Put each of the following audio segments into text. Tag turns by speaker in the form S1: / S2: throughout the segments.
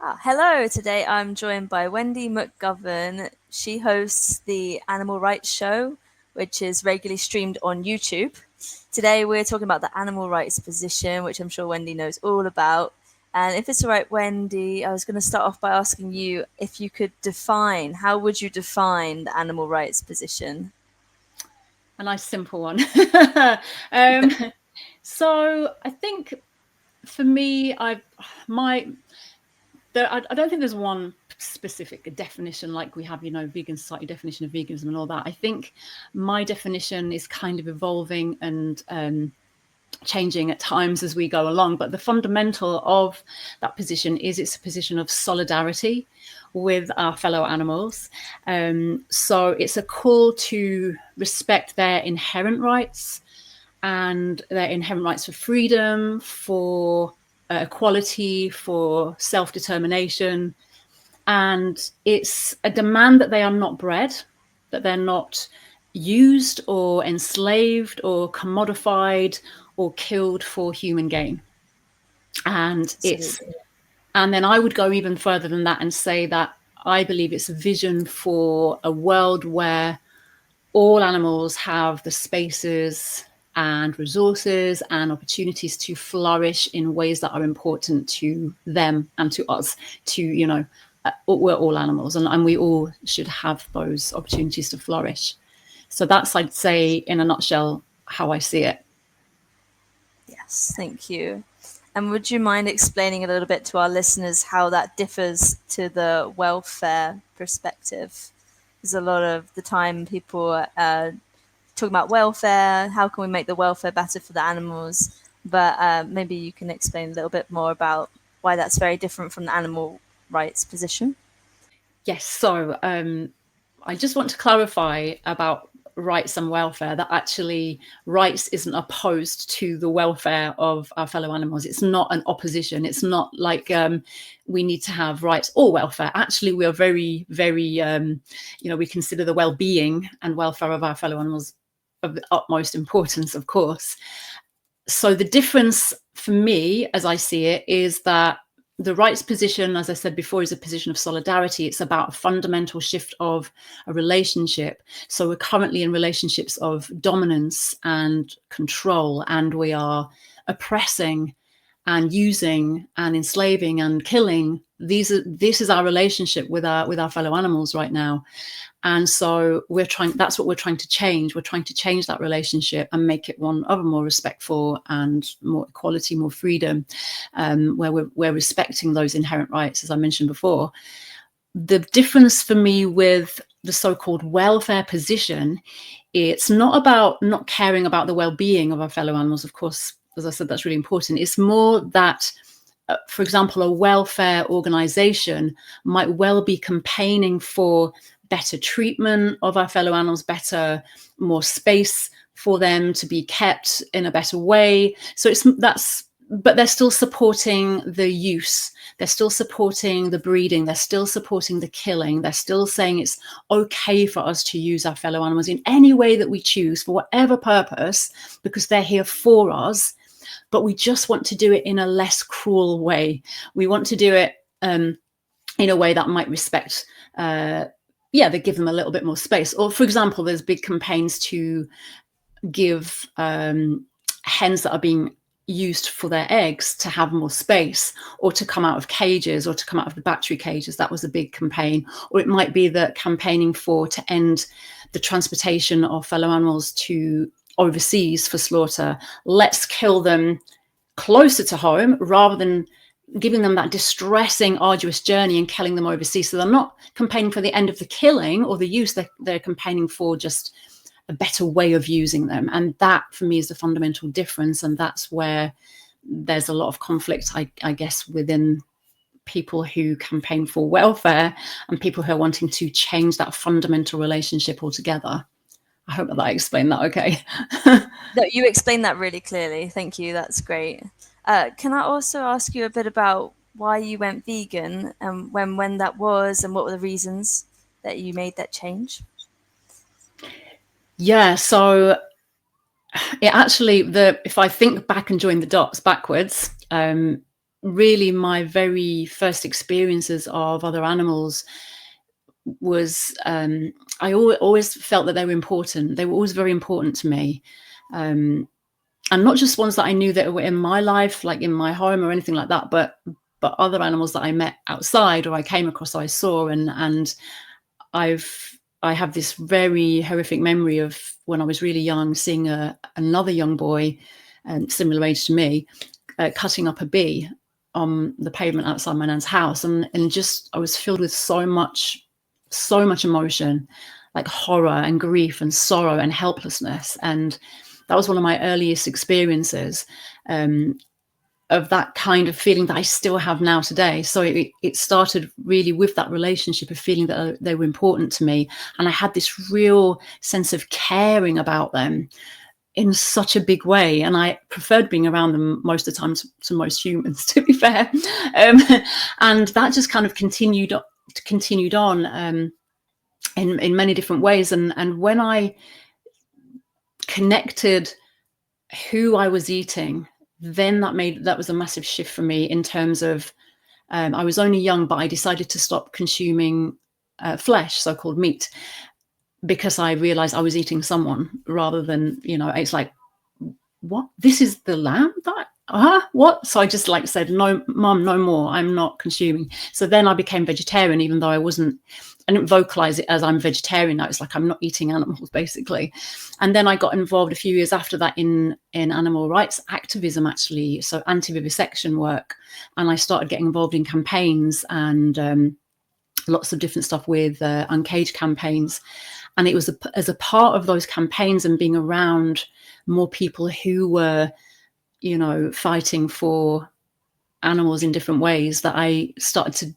S1: Hello, today I'm joined by Wendy McGovern. She hosts the Animal Rights Show, which is regularly streamed on YouTube. Today we're talking about the animal rights position, which I'm sure Wendy knows all about. And if it's all right, Wendy, I was going to start off by asking you if you could how would you define the animal rights position?
S2: A nice simple one. um, so I think for me, I don't think there's one specific definition like we have, vegan society definition of veganism and all that. I think my definition is kind of evolving and changing at times as we go along. But the fundamental of that position is it's a position of solidarity with our fellow animals. So it's a call to respect their inherent rights and their inherent rights for freedom, for equality, for self-determination. And it's a demand that they are not bred, that they're not used or enslaved or commodified or killed for human gain. And then I would go even further than that and say that I believe it's a vision for a world where all animals have the spaces and resources and opportunities to flourish in ways that are important to them and to us, we're all animals, and we all should have those opportunities to flourish. So that's, I'd say, in a nutshell, how I see it.
S1: Yes, thank you. And would you mind explaining a little bit to our listeners how that differs to the welfare perspective? There's a lot of the time people talking about welfare, how can we make the welfare better for the animals? But maybe you can explain a little bit more about why that's very different from the animal rights position.
S2: Yes, so I just want to clarify about rights and welfare, that actually rights isn't opposed to the welfare of our fellow animals. It's not an opposition. It's not like we need to have rights or welfare. Actually, we are very, very, we consider the well-being and welfare of our fellow animals of the utmost importance, of course. So the difference for me, as I see it, is that the rights position, as I said before, is a position of solidarity. It's about a fundamental shift of a relationship. So we're currently in relationships of dominance and control, and we are oppressing and using and enslaving and killing. This is our relationship with our fellow animals right now. And so that's what we're trying to change. We're trying to change that relationship and make it one of more respectful and more equality, more freedom, where we're respecting those inherent rights, as I mentioned before. The difference for me with the so-called welfare position, it's not about not caring about the well-being of our fellow animals. Of course, as I said, that's really important. It's more that, for example, a welfare organization might well be campaigning for better treatment of our fellow animals, more space for them to be kept in a better way. So but they're still supporting the use. They're still supporting the breeding. They're still supporting the killing. They're still saying it's okay for us to use our fellow animals in any way that we choose, for whatever purpose, because they're here for us. But we just want to do it in a less cruel way. We want to do it in a way that might respect, they give them a little bit more space. Or, for example, there's big campaigns to give hens that are being used for their eggs to have more space, or to come out of cages, or to come out of the battery cages. That was a big campaign. Or it might be that campaigning to end the transportation of fellow animals to overseas for slaughter. Let's kill them closer to home rather than giving them that distressing, arduous journey and killing them overseas. So they're not campaigning for the end of the killing or the use. They're campaigning for just a better way of using them. And that, for me, is the fundamental difference. And that's where there's a lot of conflict, I guess, within people who campaign for welfare and people who are wanting to change that fundamental relationship altogether. I hope that I explained that okay.
S1: No, you explained that really clearly. Thank you. That's great. Can I also ask you a bit about why you went vegan and when that was, and what were the reasons that you made that change?
S2: Yeah, so it actually, if I think back and join the dots backwards, really my very first experiences of other animals was I always felt that they were important. They were always very important to me. And not just ones that I knew that were in my life, like in my home or anything like that, but other animals that I met outside or I came across, I saw, and I have this very horrific memory of when I was really young, seeing another young boy, similar age to me, cutting up a bee on the pavement outside my nan's house, and just I was filled with so much emotion, like horror and grief and sorrow and helplessness. And that was one of my earliest experiences of that kind of feeling that I still have now today. So it started really with that relationship of feeling that they were important to me. And I had this real sense of caring about them in such a big way. And I preferred being around them most of the time to most humans, to be fair. And that just kind of continued on in many different ways. And when I connected who I was eating, then that was a massive shift for me in terms of I was only young, but I decided to stop consuming flesh, so-called meat, because I realized I was eating someone rather than, it's like, what? This is the lamb that what? So I just said, no, Mum, no more. I'm not consuming. So then I became vegetarian, even though I didn't vocalize it as I'm vegetarian now. It's like I'm not eating animals, basically. And then I got involved a few years after that in animal rights activism, actually, so anti-vivisection work. And I started getting involved in campaigns and lots of different stuff with uncaged campaigns. And it was as a part of those campaigns and being around more people who were, fighting for animals in different ways that I started to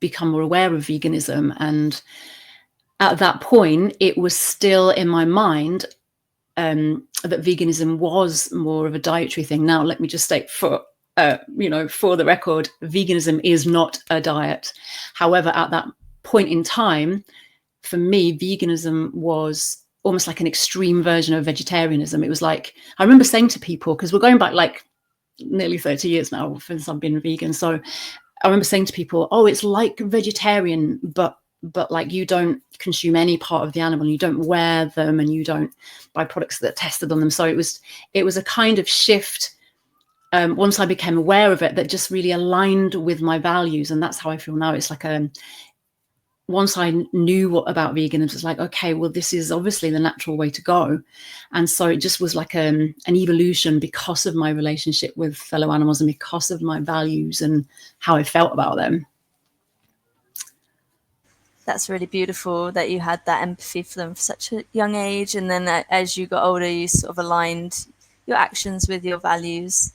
S2: become more aware of veganism. And at that point, it was still in my mind that veganism was more of a dietary thing. Now, let me just state for the record, veganism is not a diet. However, at that point in time, for me, veganism was almost like an extreme version of vegetarianism. It was like, I remember saying to people, because we're going back like nearly 30 years now since I've been vegan. So I remember saying to people, oh, it's like vegetarian, but like you don't consume any part of the animal, you don't wear them, and you don't buy products that are tested on them. So it was a kind of shift once I became aware of it that just really aligned with my values. And that's how I feel now. It's like once I knew about veganism, it's like, okay, well, this is obviously the natural way to go. And so it just was like an evolution because of my relationship with fellow animals and because of my values and how I felt about them.
S1: That's really beautiful that you had that empathy for them for such a young age. And then as you got older, you sort of aligned your actions with your values.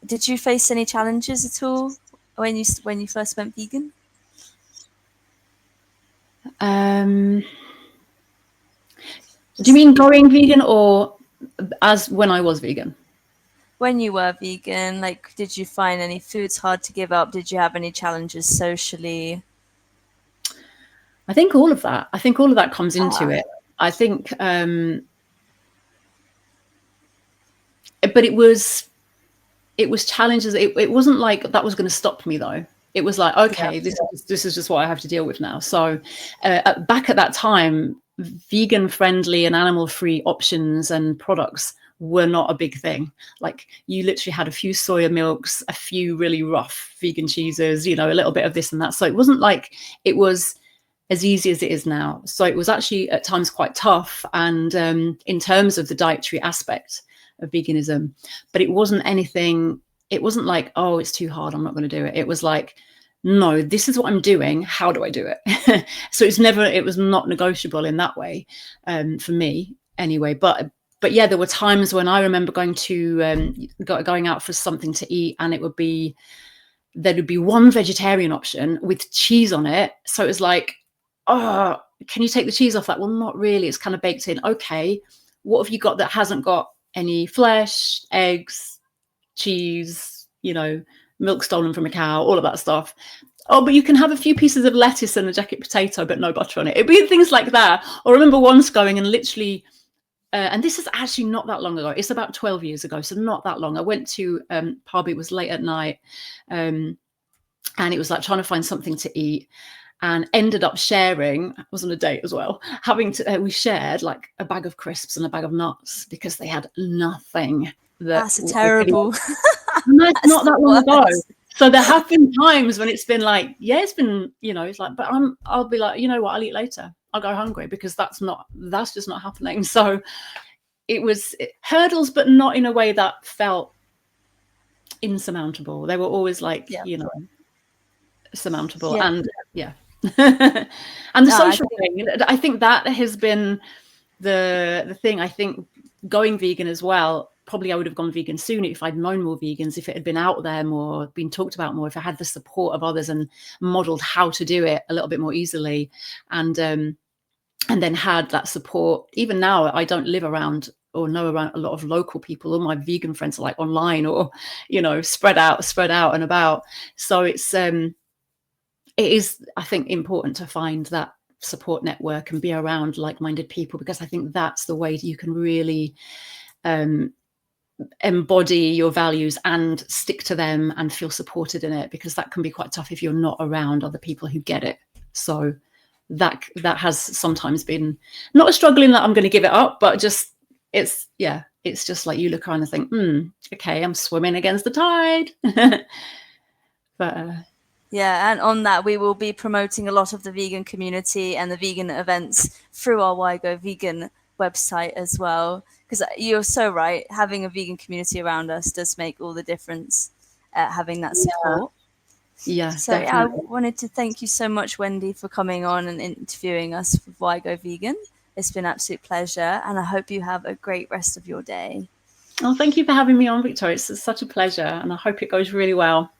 S1: Did you face any challenges at all when you first went vegan? Do
S2: you mean going vegan or as when I was vegan?
S1: When you were vegan, did you find any foods hard to give up? Did you have any challenges socially?
S2: I think all of that comes into it. I think, but it was challenges. It wasn't like that was going to stop me though. It was like, okay, this is just what I have to deal with now. So back at that time, vegan friendly and animal free options and products were not a big thing. Like you literally had a few soya milks, a few really rough vegan cheeses, a little bit of this and that. So it wasn't like it was as easy as it is now. So it was actually at times quite tough. And in terms of the dietary aspect of veganism, but it wasn't like, oh, it's too hard, I'm not going to do it. It was like, no, this is what I'm doing. How do I do it? So it was not negotiable in that way for me anyway. But yeah, there were times when I remember going out for something to eat, and there would be one vegetarian option with cheese on it. So it was like, oh, can you take the cheese off that? Well, not really. It's kind of baked in. Okay, what have you got that hasn't got any flesh, eggs, cheese, milk stolen from a cow, all of that stuff? Oh, but you can have a few pieces of lettuce and a jacket potato, but no butter on it. It'd be things like that. Or I remember once going and literally and this is actually not that long ago. It's about 12 years ago, so not that long. I went to pub. It was late at night, and it was like trying to find something to eat, and ended up sharing. I was on a date as well. We shared like a bag of crisps and a bag of nuts because they had nothing.
S1: That's terrible.
S2: That's not that long ago. So there have been times when it's been like, yeah, it's been, it's like, but I'll be like, you know what, I'll eat later. I'll go hungry because that's just not happening. So it was hurdles, but not in a way that felt insurmountable. They were always like, surmountable. Yeah. And yeah. And the social thing, I think that has been the thing. I think going vegan as well, probably I would have gone vegan sooner if I'd known more vegans, if it had been out there more, been talked about more, if I had the support of others and modeled how to do it a little bit more easily, and then had that support. Even now, I don't live around or know around a lot of local people. All my vegan friends are like online or, spread out and about. So it is, I think, important to find that support network and be around like-minded people, because I think that's the way you can really embody your values and stick to them and feel supported in it, because that can be quite tough if you're not around other people who get it. So that has sometimes been not a struggle in that I'm going to give it up, but just it's just like you look around and think, okay, I'm swimming against the tide. But
S1: yeah, and on that, we will be promoting a lot of the vegan community and the vegan events through our Why Go Vegan website as well. Because you're so right, having a vegan community around us does make all the difference, having that support.
S2: Yeah,
S1: so I wanted to thank you so much, Wendy, for coming on and interviewing us for Why Go Vegan. It's been an absolute pleasure, and I hope you have a great rest of your day.
S2: Oh, thank you for having me on, Victoria. It's such a pleasure, and I hope it goes really well.